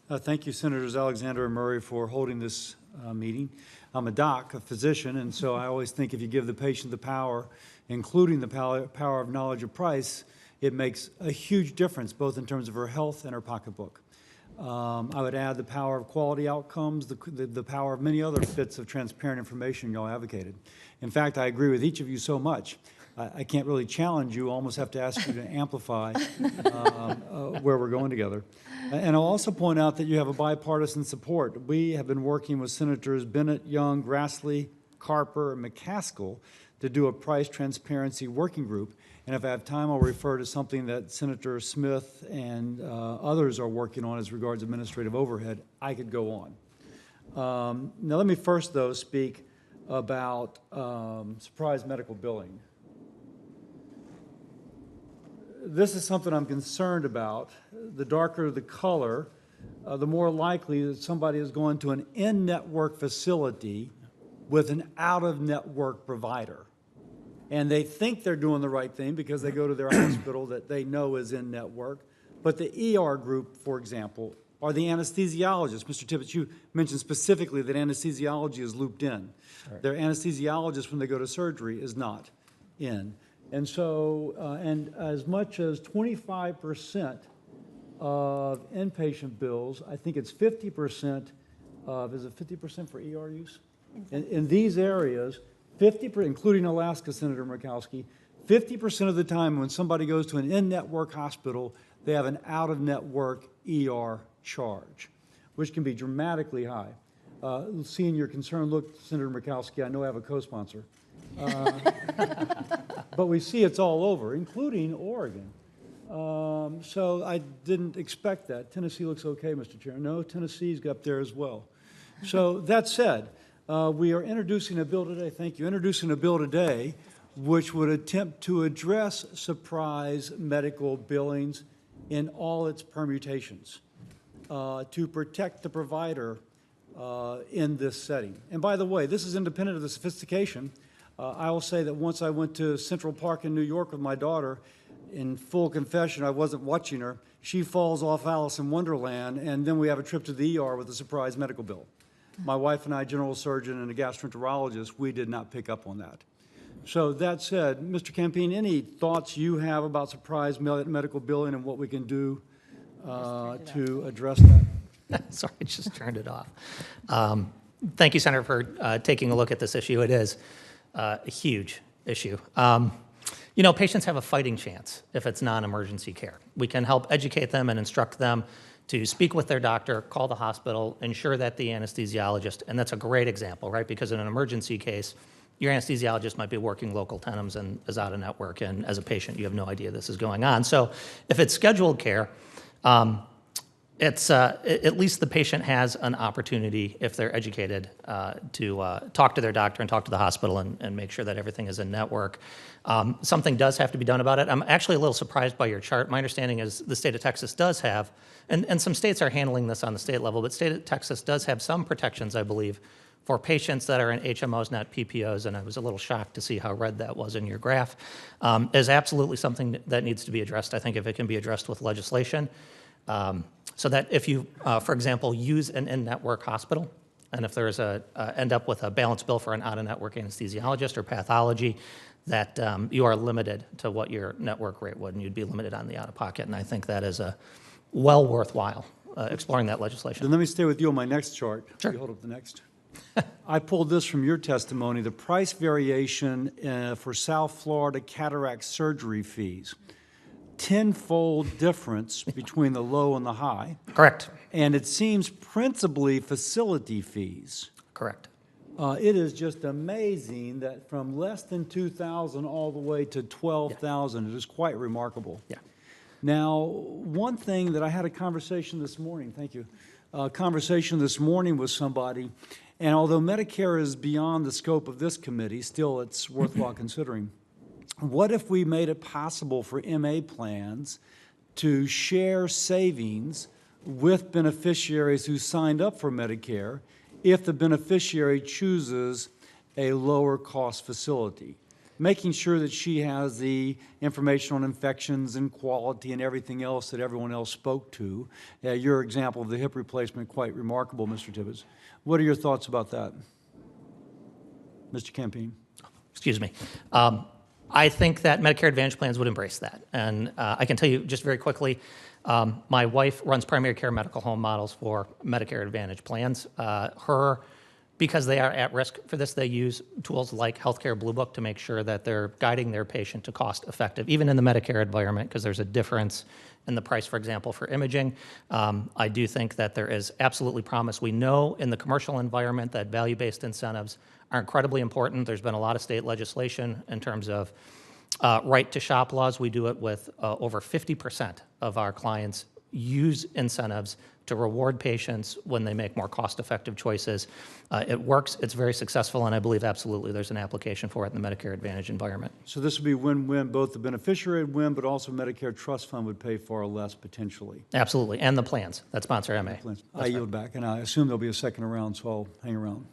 Thank you, Senators Alexander and Murray, for holding this meeting. I'm a doc, a physician, and so I always think if you give the patient the power, including the power of knowledge of price, it makes a huge difference, both in terms of her health and her pocketbook. I would add the power of quality outcomes, the power of many other bits of transparent information y'all advocated. In fact, I agree with each of you so much. I can't really challenge you, almost have to ask you to amplify where we're going together. And I'll also point out that you have a bipartisan support. We have been working with Senators Bennett, Young, Grassley, Carper, and McCaskill to do a price transparency working group. And if I have time, I'll refer to something that Senator Smith and others are working on as regards administrative overhead. I could go on. Now let me first, though, speak about surprise medical billing. This is something I'm concerned about. The darker the color, the more likely that somebody is going to an in-network facility with an out-of-network provider. And they think they're doing the right thing because they go to their hospital that they know is in-network. But the ER group, for example, are the anesthesiologists. Mr. Tibbetts, you mentioned specifically that anesthesiology is looped in. Right. Their anesthesiologist, when they go to surgery, is not in. And so, and as much as 25% of inpatient bills, I think it's 50% of, is it 50% for ER use? In these areas, 50%, including Alaska, Senator Murkowski, 50% of the time when somebody goes to an in-network hospital, they have an out-of-network ER charge, which can be dramatically high. Seeing your concerned look, Senator Murkowski, I know I have a co-sponsor. But we see it's all over, including Oregon. So I didn't expect that. Tennessee looks okay, Mr. Chair. No, Tennessee's up there as well. So that said, we are introducing a bill today, thank you, introducing a bill today which would attempt to address surprise medical billings in all its permutations to protect the provider in this setting. And by the way, this is independent of the sophistication. I will say that once I went to Central Park in New York with my daughter, in full confession, I wasn't watching her. She falls off Alice in Wonderland, and then we have a trip to the ER with a surprise medical bill. My wife and I, general surgeon and a gastroenterologist, we did not pick up on that. So that said, Mr. Campeen, any thoughts you have about surprise medical billing and what we can do to address that? Sorry, I just turned it off. Thank you, Senator, for taking a look at this issue. It is a huge issue. You know, patients have a fighting chance if it's non-emergency care. We can help educate them and instruct them to speak with their doctor, call the hospital, ensure that the anesthesiologist, and that's a great example, right? Because in an emergency case, your anesthesiologist might be working local tenens and is out of network, and as a patient, you have no idea this is going on. So if it's scheduled care, it's at least the patient has an opportunity, if they're educated, to talk to their doctor and talk to the hospital and make sure that everything is in network. Something does have to be done about it. I'm actually a little surprised by your chart. My understanding is the state of Texas does have, and some states are handling this on the state level, but state of Texas does have some protections, I believe, for patients that are in HMOs, not PPOs, and I was a little shocked to see how red that was in your graph. Is absolutely something that needs to be addressed. I think if it can be addressed with legislation, so that if you, for example, use an in-network hospital, and if there's end up with a balance bill for an out-of-network anesthesiologist or pathology, that you are limited to what your network rate would, and you'd be limited on the out-of-pocket. And I think that is well worthwhile exploring that legislation. Then let me stay with you on my next chart. Sure. You hold up the next. I pulled this from your testimony, the price variation for South Florida cataract surgery fees. Tenfold difference between the low and the high. Correct. And it seems principally facility fees. Correct. It is just amazing that from less than $2,000 all the way to $12,000, it is quite remarkable. Yeah. Now, one thing that I had a conversation this morning, thank you, conversation this morning with somebody, and although Medicare is beyond the scope of this committee, still it's worthwhile considering. What if we made it possible for MA plans to share savings with beneficiaries who signed up for Medicare if the beneficiary chooses a lower cost facility? making sure that she has the information on infections and quality and everything else that everyone else spoke to. Your example of the hip replacement, quite remarkable, Mr. Tibbetts. What are your thoughts about that? Mr. Campine? Excuse me. I think that Medicare Advantage plans would embrace that. And I can tell you just very quickly, my wife runs primary care medical home models for Medicare Advantage plans. Because they are at risk for this, they use tools like Healthcare Blue Book to make sure that they're guiding their patient to cost effective, even in the Medicare environment, because there's a difference in the price, for example, for imaging. I do think that there is absolutely promise. We know in the commercial environment that value-based incentives are incredibly important. There's been a lot of state legislation in terms of right to shop laws. We do it with over 50% of our clients use incentives to reward patients when they make more cost-effective choices. It works, it's very successful, and I believe absolutely there's an application for it in the Medicare Advantage environment. So this would be win-win, both the beneficiary would win, but also Medicare Trust Fund would pay far less potentially. Absolutely, and the plans that sponsor MA. I yield back, and I assume there'll be a second round, so I'll hang around.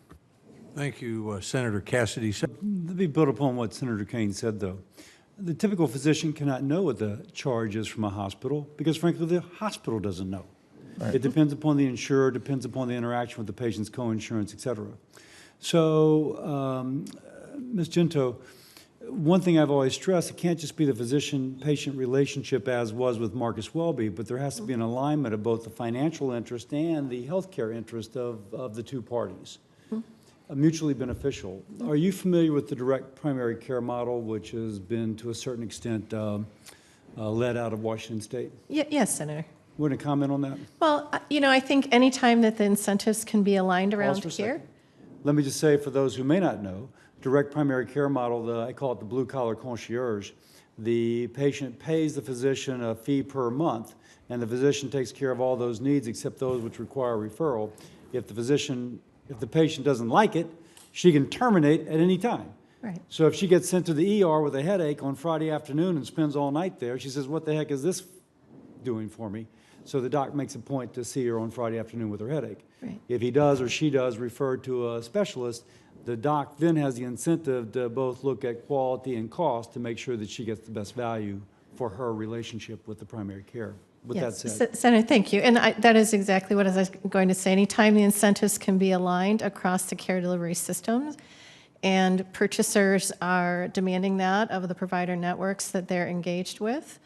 Thank you, Senator Cassidy. Let me build upon what Senator Kane said, though. The typical physician cannot know what the charge is from a hospital because, frankly, the hospital doesn't know. Right. It depends upon the insurer, depends upon the interaction with the patient's coinsurance, et cetera. So, Ms. Gento, one thing I've always stressed, it can't just be the physician-patient relationship as was with Marcus Welby, but there has to be an alignment of both the financial interest and the healthcare interest of the two parties. Mutually beneficial. Are you familiar with the direct primary care model, which has been to a certain extent led out of Washington State? Yes, Senator. Want to comment on that? Well, I think any time that the incentives can be aligned around Pause for a care. second. Let me just say, for those who may not know, direct primary care model, I call it the blue-collar concierge. The patient pays the physician a fee per month, and the physician takes care of all those needs except those which require referral. If the patient doesn't like it, she can terminate at any time. Right. So if she gets sent to the ER with a headache on Friday afternoon and spends all night there, she says, what the heck is this doing for me? So the doc makes a point to see her on Friday afternoon with her headache. Right. If he does or she does refer to a specialist, the doc then has the incentive to both look at quality and cost to make sure that she gets the best value for her relationship with the primary care. With that said. Senator, thank you. And that is exactly what I was going to say. Anytime the incentives can be aligned across the care delivery systems, and purchasers are demanding that of the provider networks that they're engaged with,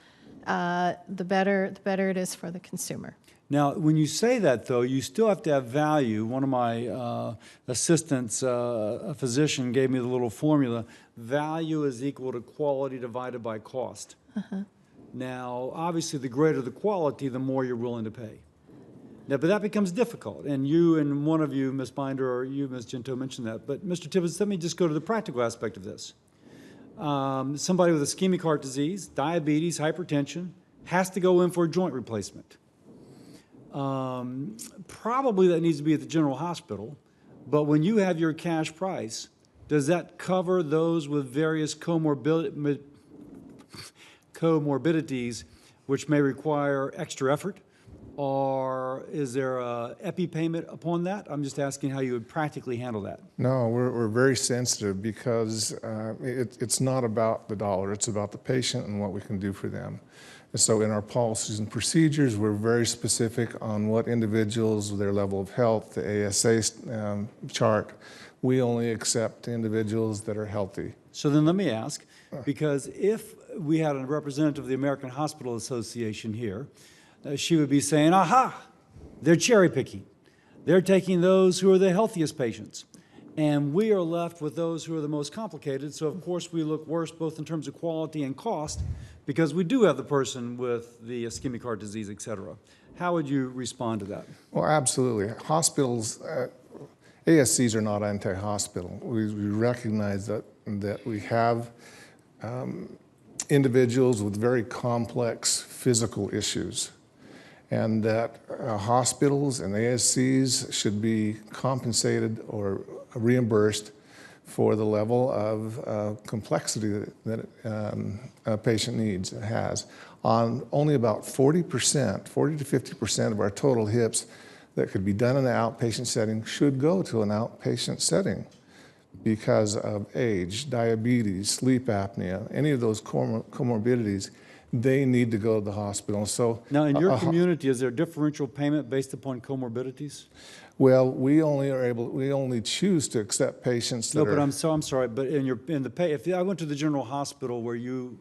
the better it is for the consumer. Now, when you say that, though, you still have to have value. One of my assistants, a physician, gave me the little formula. Value is equal to quality divided by cost. Now, obviously, the greater the quality, the more you're willing to pay. Now, but that becomes difficult. And you and one of you, Ms. Binder, or you, Ms. Gento, mentioned that. But, Mr. Tibbetts, let me just go to the practical aspect of this. Somebody with ischemic heart disease, diabetes, hypertension, has to go in for a joint replacement. Probably that needs to be at the general hospital. But when you have your cash price, does that cover those with various comorbidities which may require extra effort? Or is there a epi payment upon that? I'm just asking how you would practically handle that. No, we're very sensitive because it's not about the dollar, it's about the patient and what we can do for them. And so in our policies and procedures, we're very specific on what individuals, their level of health, the ASA chart. We only accept individuals that are healthy. So then let me ask, because if we had a representative of the American Hospital Association here, she would be saying, aha, they're cherry picking. They're taking those who are the healthiest patients. And we are left with those who are the most complicated. So, of course, we look worse both in terms of quality and cost because we do have the person with the ischemic heart disease, et cetera. How would you respond to that? Well, absolutely. Hospitals, ASCs are not anti-hospital. We recognize that we have individuals with very complex physical issues, and that hospitals and ASCs should be compensated or reimbursed for the level of complexity that a patient has. On only about 40%, 40 to 50% of our total hips that could be done in an outpatient setting should go to an outpatient setting. because of age, diabetes, sleep apnea, any of those comorbidities, they need to go to the hospital. So, Now, in your community, is there differential payment based upon comorbidities? well, we only choose to accept patients that No, but are. I'm sorry, but in the pay, if I went to the general hospital where your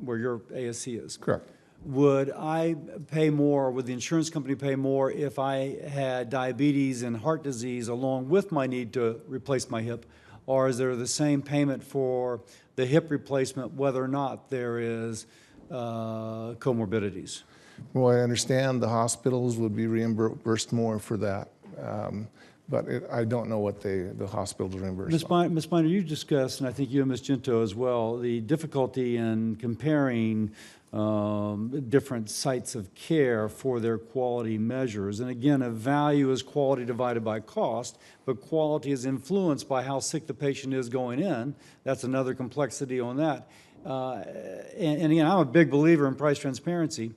ASC is. Correct. Would I pay more, would the insurance company pay more if I had diabetes and heart disease along with my need to replace my hip? Or is there the same payment for the hip replacement whether or not there is comorbidities? Well, I understand the hospitals would be reimbursed more for that, but I don't know what the hospitals reimburse. Ms. Binder, you discussed, and I think you and Ms. Gento as well, the difficulty in comparing different sites of care for their quality measures. And again, a value is quality divided by cost, but quality is influenced by how sick the patient is going in. That's another complexity on that. And again, I'm a big believer in price transparency,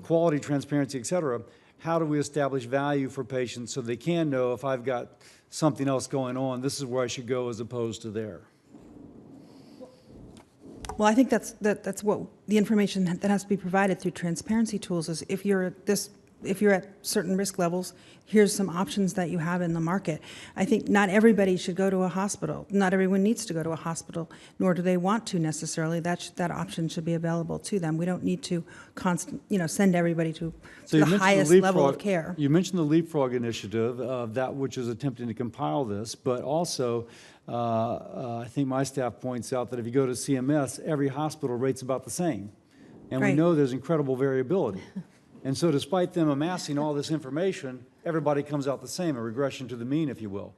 quality transparency, et cetera. How do we establish value for patients so they can know if I've got something else going on, this is where I should go as opposed to there? Well, I think that's what the information that has to be provided through transparency tools is if you're at certain risk levels, here's some options that you have in the market. I think not everybody should go to a hospital. Not everyone needs to go to a hospital, nor do they want to necessarily. That option should be available to them. We don't need to send everybody to So the highest level of care. You mentioned the Leapfrog initiative, that which is attempting to compile this, but also I think my staff points out that if you go to CMS, every hospital rates about the same. And we Right. know there's incredible variability. And so despite them amassing all this information, everybody comes out the same, a regression to the mean, if you will.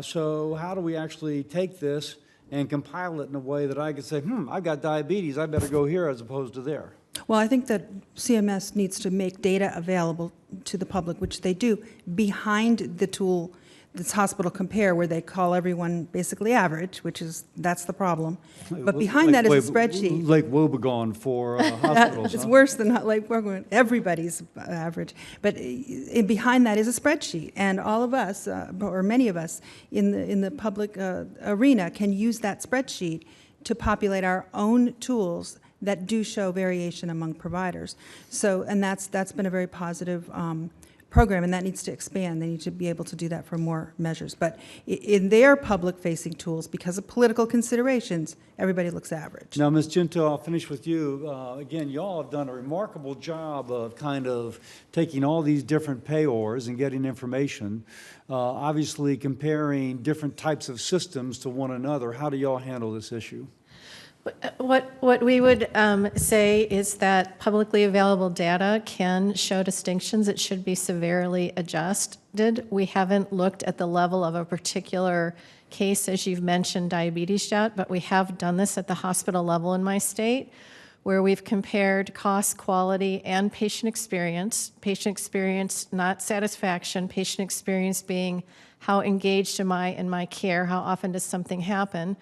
So how do we actually take this and compile it in a way that I could say, I've got diabetes, I better go here as opposed to there? Well, I think that CMS needs to make data available to the public, which they do, behind the tool that's Hospital Compare, where they call everyone basically average, that's the problem. But behind that is a spreadsheet. Lake Wobegon for hospitals. It's huh? worse than Lake Wobegon. Everybody's average. But behind that is a spreadsheet, and all of us, or many of us in the public arena, can use that spreadsheet to populate our own tools that do show variation among providers. So, and that's been a very positive program, and that needs to expand. They need to be able to do that for more measures. But in their public-facing tools, because of political considerations, everybody looks average. Now, Ms. Gento, I'll finish with you. Again, y'all have done a remarkable job of kind of taking all these different payors and getting information, obviously comparing different types of systems to one another. How do y'all handle this issue? What we would say is that publicly available data can show distinctions. It should be severely adjusted. We haven't looked at the level of a particular case, as you've mentioned, diabetes yet, but we have done this at the hospital level in my state, where we've compared cost, quality, and patient experience. Patient experience, not satisfaction. Patient experience being how engaged am I in my care? How often does something happen?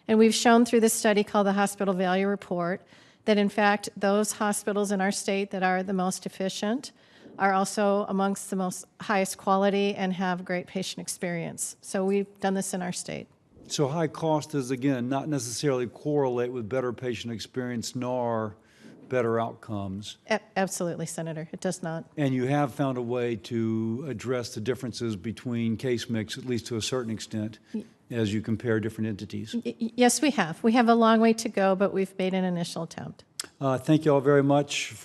And we've shown through this study called the Hospital Value Report that, in fact, those hospitals in our state that are the most efficient are also amongst the most highest quality and have great patient experience. So we've done this in our state. So high cost is, again, not necessarily correlate with better patient experience nor better outcomes. Absolutely, Senator. It does not. And you have found a way to address the differences between case mix, at least to a certain extent, as you compare different entities. Yes, we have. We have a long way to go, but we've made an initial attempt. Thank you all very much